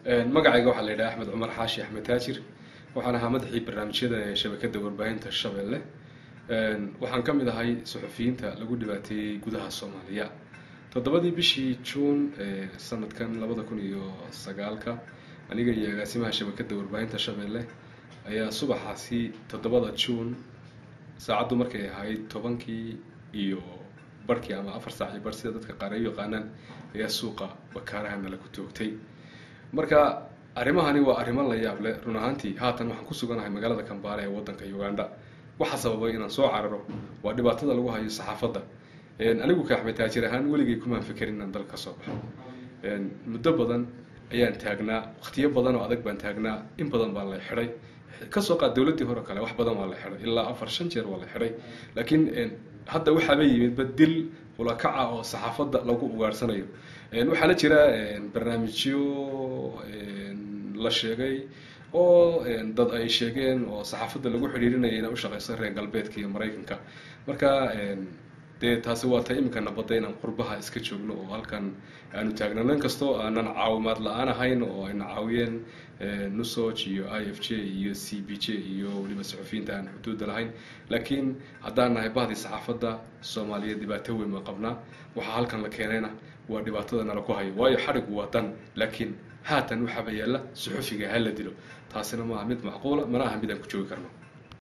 magacayga waxaa la yidhaha axmed cumar xaashi axmed taajir waxaan ahaa madaxii barnaamijyada ee shabakada warbaahinta Shabeelle. Waxaan ka mid ahay suxufiyiinta lagu dhibaateeyay gudaha Soomaaliya 7 bishii June sanadkan 2009 aniga iyo agaasimaha shabakada warbaahinta Shabeelle ayaa subaxaasi 7 June saacadu markay ahayd 10 iyo barkii ama 4 saac iyo bar sida dadka qaar ay yaqaanaan ayaa suuqa bakaaraha la ku toogtay. marka arimahani waa arrimo la yaab leh run ahaantii haatan waxaan ku suganahay magaalada Kampala ee wadanka Uganda. waxa sababay inaan soo cararo waa dhibaatada lagu hayo saxaafadda. anigu ka Axmed Taajir ahaan weligay kuma fikirin inaan dalka soo baxo. muddo badan ayaan taagnaa, waqtiyo badan oo adag baan taagnaa, in badan baa la xiray. ka soo qaad dawladii hore kale wax badan waa la xiray ilaa 4-5 jeer waa la xiray. laakiin hadda waxa la yimid badil wala kaca oo saxaafadda lagu ugaarsanayo. waxa la jira barnaamijyo la sheegay oo dad ay sheegeen oo saxaafadda lagu xiriirinayay inay u shaqeyso reer galbeedka iyo Mareykanka. marka taasi waa tahay imika nabadda inaan qurbaha iska joogno oo halkan aanu taagnayn kasto aanan caawimaad la'aan ahayn oo ay caawiyeen Nusoj iyo IFJ iyo CBJ iyo waliba suxufiyiinta aan xuduud lahayn. laakiin haddaan nahay bahdii saxaafadda Soomaaliyeed dhibaato weyn ma qabnaa. waxa halkan la keenayna waa dhibaatada nala ku hayo waayo xarigu wadan laakiin haatan waxa yaala suxufiga hal la dilo taasina ma mid macquul ah mana aha mid aan ku joogi karno.